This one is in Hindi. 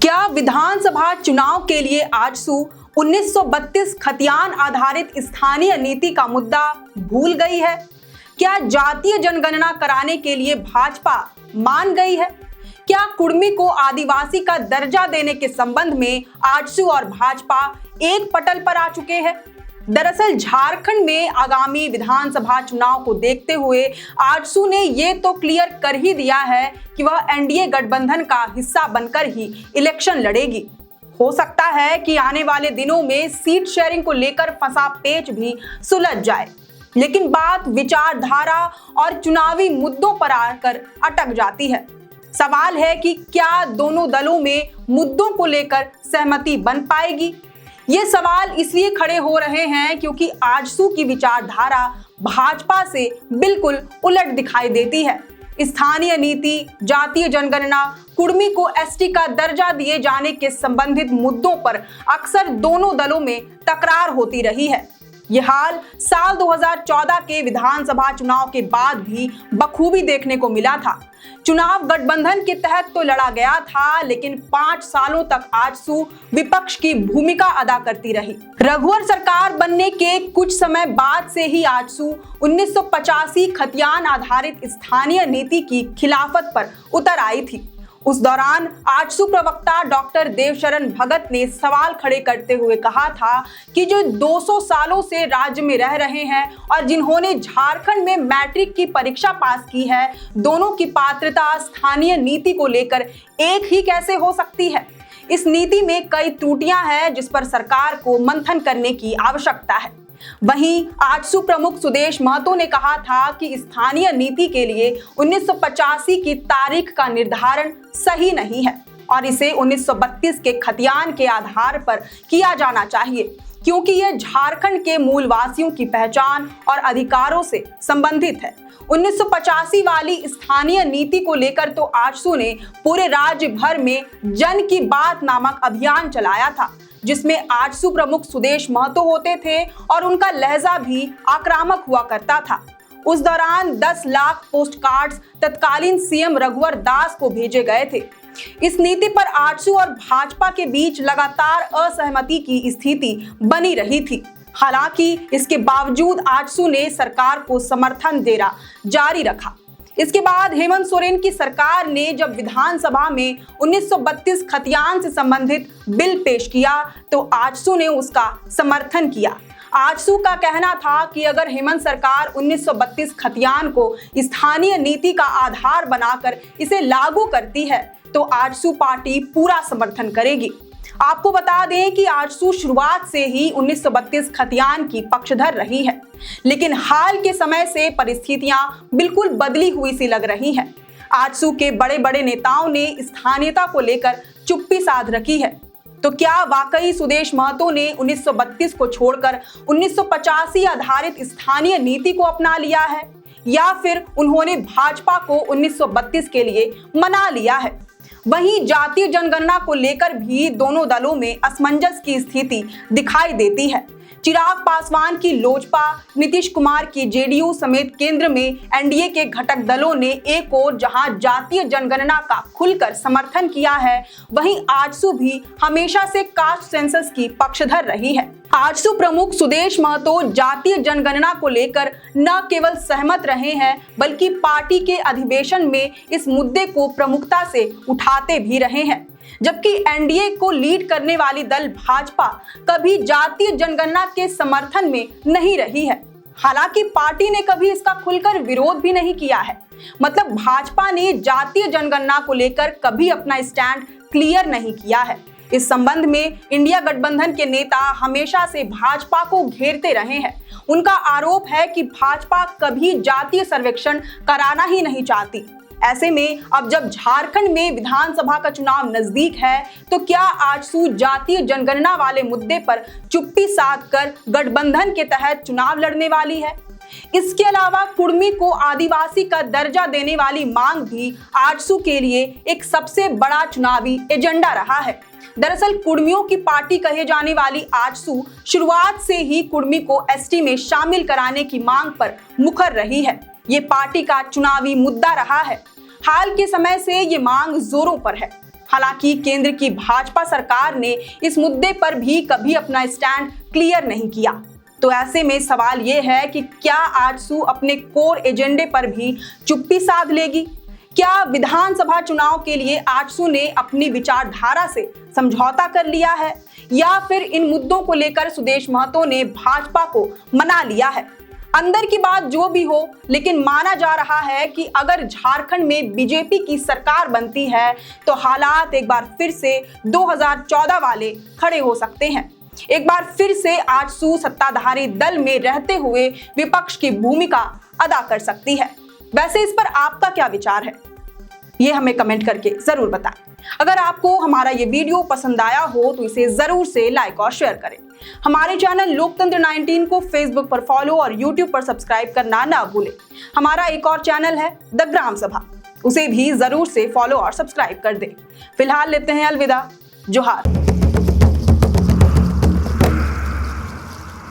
क्या विधानसभा चुनाव के लिए आजसू 1932 खतियान आधारित स्थानीय नीति का मुद्दा भूल गई है? क्या जातीय जनगणना कराने के लिए भाजपा मान गई है? क्या कुर्मी को आदिवासी का दर्जा देने के संबंध में आजसू और भाजपा एक पटल पर आ चुके हैं? दरअसल झारखंड में आगामी विधानसभा चुनाव को देखते हुए आजसू ने ये तो क्लियर कर ही दिया है कि वह एनडीए गठबंधन का हिस्सा बनकर ही इलेक्शन लड़ेगी। हो सकता है कि आने वाले दिनों में सीट शेयरिंग को लेकर फंसा पेच भी सुलझ जाए, लेकिन बात विचारधारा और चुनावी मुद्दों पर आकर अटक जाती है। सवाल है कि क्या दोनों दलों में मुद्दों को लेकर सहमति बन पाएगी? ये सवाल इसलिए खड़े हो रहे हैं क्योंकि आजसू की विचारधारा भाजपा से बिल्कुल उलट दिखाई देती है। स्थानीय नीति, जातीय जनगणना, कुर्मी को एसटी का दर्जा दिए जाने के संबंधित मुद्दों पर अक्सर दोनों दलों में तकरार होती रही है। यह हाल साल 2014 के विधानसभा चुनाव के बाद भी बखूबी देखने को मिला था। चुनाव गठबंधन के तहत तो लड़ा गया था, लेकिन 5 सालों तक आजसू विपक्ष की भूमिका अदा करती रही। रघुवर सरकार बनने के कुछ समय बाद से ही आजसू 1985 खतियान आधारित स्थानीय नीति की खिलाफत पर उतर आई थी। उस दौरान आजसू प्रवक्ता डॉक्टर देवशरण भगत ने सवाल खड़े करते हुए कहा था कि जो 200 सालों से राज्य में रह रहे हैं और जिन्होंने झारखंड में मैट्रिक की परीक्षा पास की है, दोनों की पात्रता स्थानीय नीति को लेकर एक ही कैसे हो सकती है? इस नीति में कई त्रुटियां हैं जिस पर सरकार को मंथन करने की आवश्यकता है। वहीं आजसू प्रमुख सुदेश महतो ने कहा था कि स्थानीय नीति के लिए 1985 की तारीख का निर्धारण सही नहीं है और इसे 1932 के खतियान के आधार पर किया जाना चाहिए, क्योंकि यह झारखंड के मूलवासियों की पहचान और अधिकारों से संबंधित है। 1985 वाली स्थानीय नीति को लेकर तो आजसू ने पूरे राज्य भर में जन की बात नामक अभियान चलाया था, जिसमें आजसू प्रमुख सुदेश महतो होते थे और उनका लहजा भी आक्रामक हुआ करता था। उस दौरान 10 लाख पोस्ट कार्ड्स तत्कालीन सीएम रघुवर दास को भेजे गए थे। इस नीति पर आजसू और भाजपा के बीच लगातार असहमति की स्थिति बनी रही थी। हालांकि इसके बावजूद आजसू ने सरकार को समर्थन देना जारी रखा। इसके बाद हेमंत सोरेन की सरकार ने जब विधानसभा में 1932 खतियान से संबंधित बिल पेश किया तो आजसू ने उसका समर्थन किया। आजसू का कहना था कि अगर हेमंत सरकार 1932 खतियान को स्थानीय नीति का आधार बनाकर इसे लागू करती है तो आजसू पार्टी पूरा समर्थन करेगी। आपको बता दें कि आजसू शुरुआत से ही 1932 खतियान की पक्षधर रही है, लेकिन हाल के समय से परिस्थितियां बिल्कुल बदली हुई सी लग रही हैं। आजसू के बड़े बड़े नेताओं ने स्थानीयता को लेकर चुप्पी साध रखी है। तो क्या वाकई सुदेश महतो ने 1932 को छोड़कर 1985 आधारित स्थानीय नीति को अपना लिया है, या फिर उन्होंने भाजपा को 1932 के लिए मना लिया है? वहीं जातीय जनगणना को लेकर भी दोनों दलों में असमंजस की स्थिति दिखाई देती है। चिराग पासवान की लोजपा, नीतीश कुमार की जेडीयू समेत केंद्र में एनडीए के घटक दलों ने एक ओर जहां जातीय जनगणना का खुलकर समर्थन किया है, वहीं आजसू भी हमेशा से कास्ट सेंसस की पक्षधर रही है। आजसू प्रमुख सुदेश महतो जातीय जनगणना को लेकर न केवल सहमत रहे हैं, बल्कि पार्टी के अधिवेशन में इस मुद्दे को प्रमुखता से उठाते भी रहे हैं। जबकि एनडीए को लीड करने वाली दल भाजपा कभी जातीय जनगणना के समर्थन में नहीं रही है। हालांकि पार्टी ने कभी इसका खुलकर विरोध भी नहीं किया है। मतलब भाजपा ने जातीय जनगणना को लेकर कभी अपना स्टैंड क्लियर नहीं किया है। इस संबंध में इंडिया गठबंधन के नेता हमेशा से भाजपा को घेरते रहे हैं। उनका आरोप है कि भाजपा कभी जातीय सर्वेक्षण कराना ही नहीं चाहती। ऐसे में अब जब झारखंड में विधानसभा का चुनाव नजदीक है, तो क्या आजसू जातीय जनगणना वाले मुद्दे पर चुप्पी साधकर गठबंधन के तहत चुनाव लड़ने वाली है? इसके अलावा कुर्मी को आदिवासी का दर्जा देने वाली मांग भी आजसू के लिए एक सबसे बड़ा चुनावी एजेंडा रहा है। दरअसल कुर्मियों की पार्टी कहे जाने वाली आजसू शुरुआत से ही कुर्मी को एसटी में शामिल कराने की मांग पर मुखर रही है। ये पार्टी का चुनावी मुद्दा रहा है। हाल के समय से ये मांग जोरों पर है। हालांकि केंद्र की भाजपा सरकार ने इस मुद्दे पर भी कभी अपना स्टैंड क्लियर नहीं किया। तो ऐसे में सवाल यह है कि क्या आजसू अपने कोर एजेंडे पर भी चुप्पी साध लेगी? क्या विधानसभा चुनाव के लिए आजसू ने अपनी विचारधारा से समझौता कर लिया है, या फिर इन मुद्दों को लेकर सुदेश महतो ने भाजपा को मना लिया है? अंदर की बात जो भी हो, लेकिन माना जा रहा है कि अगर झारखंड में बीजेपी की सरकार बनती है तो हालात एक बार फिर से 2014 वाले खड़े हो सकते हैं। एक बार फिर से आजसू सत्ताधारी दल में रहते हुए विपक्ष की भूमिका अदा कर सकती है। वैसे इस पर आपका क्या विचार है, ये हमें कमेंट करके जरूर बताएं। अगर आपको हमारा ये वीडियो पसंद आया हो तो इसे जरूर से लाइक और शेयर करें। हमारे चैनल लोकतंत्र 19 को फेसबुक पर फॉलो और यूट्यूब पर सब्सक्राइब करना ना भूलें। हमारा एक और चैनल है द ग्राम सभा, उसे भी जरूर से फॉलो और सब्सक्राइब कर दें। फिलहाल लेते हैं अलविदा। जोहार।